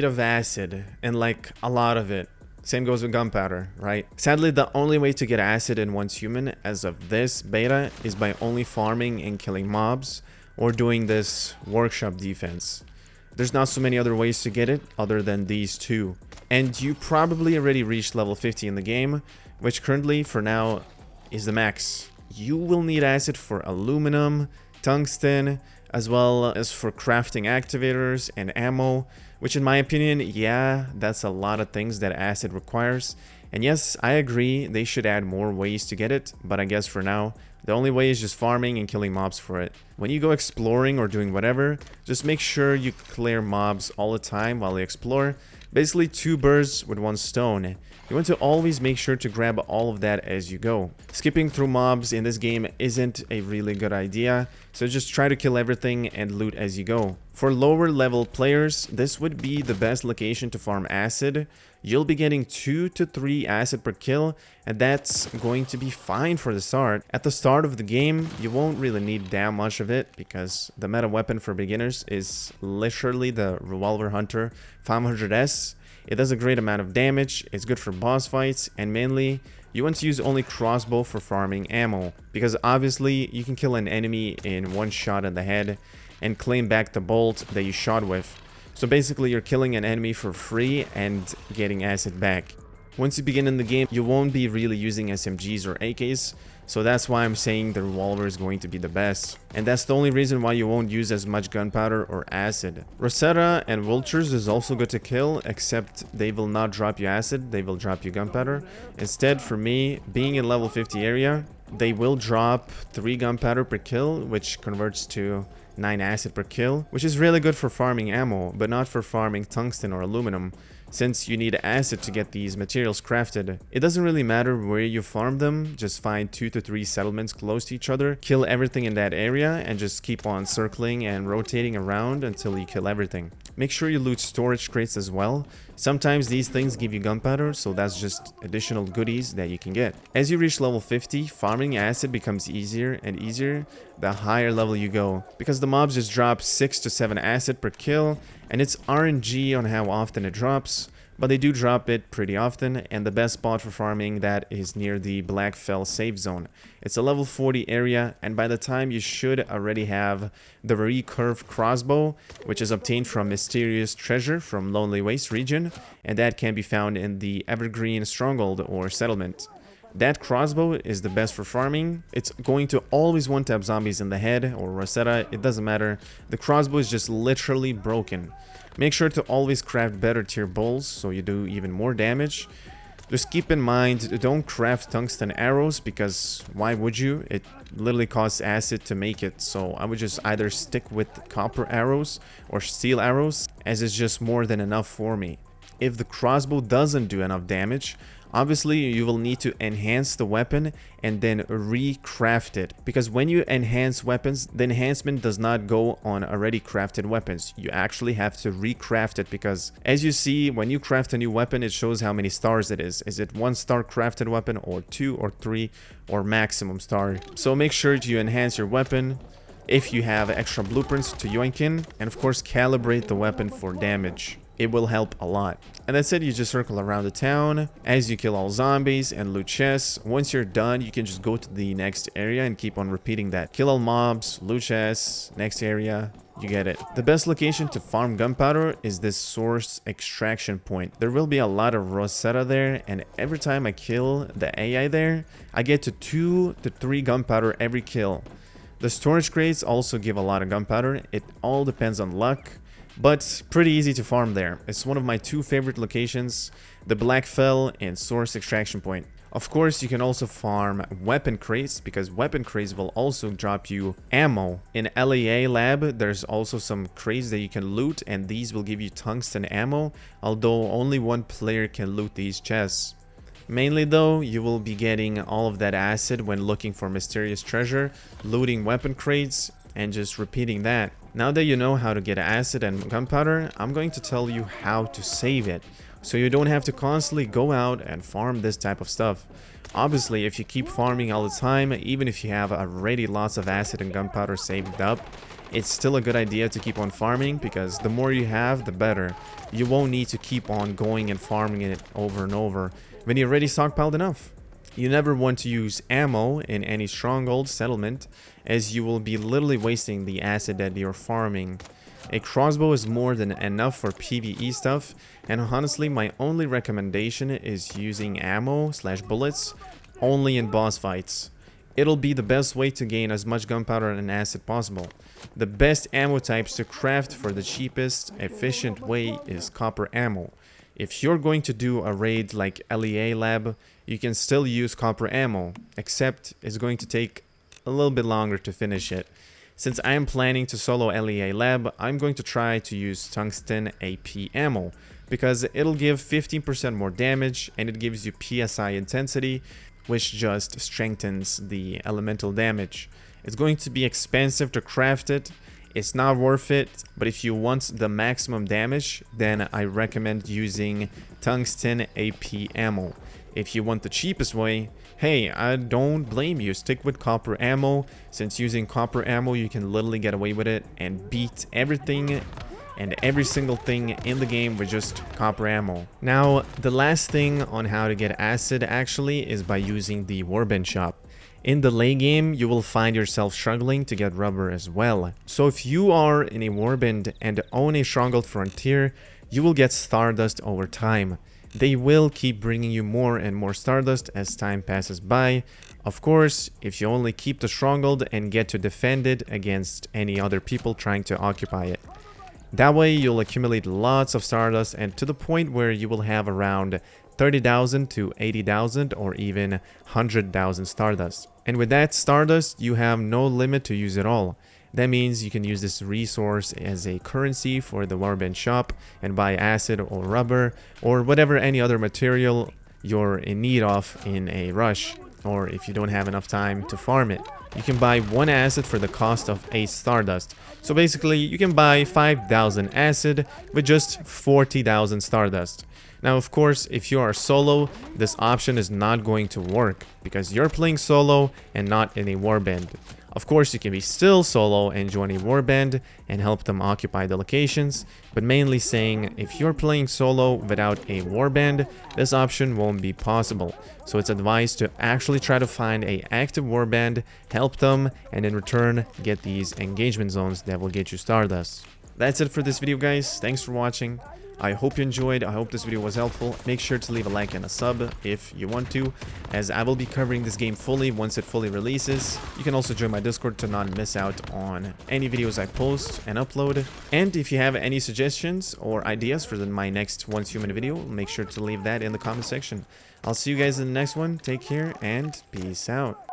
need of acid, and like a lot of it. Same goes with gunpowder, right? Sadly, the only way to get acid in one's human as of this beta is by only farming and killing mobs, or doing this workshop defense. There's not so many other ways to get it other than these two. And you probably already reached level 50 in the game, which currently, for now, is the max. You will need acid for aluminum, tungsten, as well as for crafting activators and ammo, which in my opinion, yeah, that's a lot of things that acid requires. And yes, I agree, they should add more ways to get it, but I guess for now, the only way is just farming and killing mobs for it. When you go exploring or doing whatever, just make sure you clear mobs all the time while you explore. Basically 2 birds with 1 stone. You want to always make sure to grab all of that as you go. Skipping through mobs in this game isn't a really good idea, so just try to kill everything and loot as you go. For lower level players, this would be the best location to farm acid. You'll be getting 2 to 3 acid per kill, and that's going to be fine for the start. At the start of the game, you won't really need that much of it, because the meta weapon for beginners is literally the Revolver Hunter 500S. It does a great amount of damage, it's good for boss fights, and mainly, you want to use only crossbow for farming ammo, because obviously you can kill an enemy in 1 shot in the head and claim back the bolt that you shot with. So basically you're killing an enemy for free and getting acid back. Once you begin in the game, you won't be really using SMGs or AKs, so that's why I'm saying the revolver is going to be the best. And that's the only reason why you won't use as much gunpowder or acid. Rosetta and vultures is also good to kill, except they will not drop you acid, they will drop you gunpowder. Instead, for me, being in level 50 area, they will drop 3 gunpowder per kill, which converts to 9 acid per kill, which is really good for farming ammo, but not for farming tungsten or aluminum, since you need acid to get these materials crafted. It doesn't really matter where you farm them, just find 2 to 3 settlements close to each other, kill everything in that area, and just keep on circling and rotating around until you kill everything. Make sure you loot storage crates as well. Sometimes these things give you gunpowder, so that's just additional goodies that you can get. As you reach level 50, farming acid becomes easier and easier the higher level you go, because the mobs just drop 6 to 7 acid per kill, and it's RNG on how often it drops, but they do drop it pretty often, and the best spot for farming that is near the Blackfell safe zone. It's a level 40 area, and by the time you should already have the recurve crossbow, which is obtained from Mysterious Treasure from Lonely Waste region, and that can be found in the Evergreen Stronghold or Settlement. That crossbow is the best for farming. It's going to always one-tap zombies in the head or Rosetta, it doesn't matter. The crossbow is just literally broken. Make sure to always craft better tier bolts so you do even more damage. Just keep in mind, don't craft tungsten arrows, because why would you? It literally costs acid to make it, so I would just either stick with copper arrows or steel arrows, as it's just more than enough for me. If the crossbow doesn't do enough damage, obviously you will need to enhance the weapon and then recraft it, because when you enhance weapons, the enhancement does not go on already crafted weapons. You actually have to recraft it, because as you see, when you craft a new weapon, it shows how many stars it is. Is it 1 star crafted weapon, or 2 or 3 or maximum star? So make sure to enhance your weapon if you have extra blueprints to yoink in, and of course calibrate the weapon for damage. It will help a lot. And that's it, you just circle around the town as you kill all zombies and loot chests. Once you're done, you can just go to the next area and keep on repeating that. Kill all mobs, loot chests, next area, you get it. The best location to farm gunpowder is this source extraction point. There will be a lot of Rosetta there, and every time I kill the AI there, I get to 2 to 3 gunpowder every kill. The storage crates also give a lot of gunpowder. It all depends on luck, but pretty easy to farm there. It's one of my 2 favorite locations, the Blackfell and Source Extraction Point. Of course, you can also farm weapon crates, because weapon crates will also drop you ammo. In LAA lab, there's also some crates that you can loot, and these will give you tungsten ammo, although only 1 player can loot these chests. Mainly though, you will be getting all of that acid when looking for mysterious treasure, looting weapon crates, and just repeating that. Now that you know how to get acid and gunpowder, I'm going to tell you how to save it, so you don't have to constantly go out and farm this type of stuff. Obviously, if you keep farming all the time, even if you have already lots of acid and gunpowder saved up, it's still a good idea to keep on farming, because the more you have, the better. You won't need to keep on going and farming it over and over when you already stockpiled enough. You never want to use ammo in any stronghold settlement, as you will be literally wasting the acid that you're farming. A crossbow is more than enough for PvE stuff, and honestly my only recommendation is using ammo/bullets only in boss fights. It'll be the best way to gain as much gunpowder and acid possible. The best ammo types to craft for the cheapest, efficient way is copper ammo. If you're going to do a raid like LEA Lab, you can still use copper ammo, except it's going to take a little bit longer to finish it. Since I am planning to solo LEA Lab, I'm going to try to use tungsten AP ammo, because it'll give 15% more damage and it gives you PSI intensity, which just strengthens the elemental damage. It's going to be expensive to craft it. It's not worth it, but if you want the maximum damage, then I recommend using tungsten AP ammo. If you want the cheapest way, hey, I don't blame you. Stick with copper ammo, since using copper ammo you can literally get away with it and beat everything and every single thing in the game with just copper ammo. Now, the last thing on how to get acid actually is by using the Warband shop. In the late game, you will find yourself struggling to get rubber as well. So if you are in a Warband and own a Stronghold Frontier, you will get Stardust over time. They will keep bringing you more and more Stardust as time passes by. Of course, if you only keep the Stronghold and get to defend it against any other people trying to occupy it. That way you'll accumulate lots of Stardust, and to the point where you will have around 30,000 to 80,000 or even 100,000 Stardust. And with that Stardust, you have no limit to use it all. That means you can use this resource as a currency for the Warband shop and buy acid or rubber or whatever any other material you're in need of in a rush, or if you don't have enough time to farm it. You can buy 1 acid for the cost of 8 Stardust. So basically, you can buy 5,000 acid with just 40,000 Stardust. Now, of course, if you are solo, this option is not going to work because you're playing solo and not in a warband. Of course, you can be still solo and join a warband and help them occupy the locations, but mainly saying if you're playing solo without a warband, this option won't be possible. So it's advised to actually try to find a active warband, help them, and in return get these engagement zones that will get you Stardust. That's it for this video, guys. Thanks for watching. I hope you enjoyed. I hope this video was helpful. Make sure to leave a like and a sub if you want to, as I will be covering this game fully once it fully releases. You can also join my Discord to not miss out on any videos I post and upload. And if you have any suggestions or ideas for my next Once Human video, make sure to leave that in the comment section. I'll see you guys in the next one. Take care and peace out.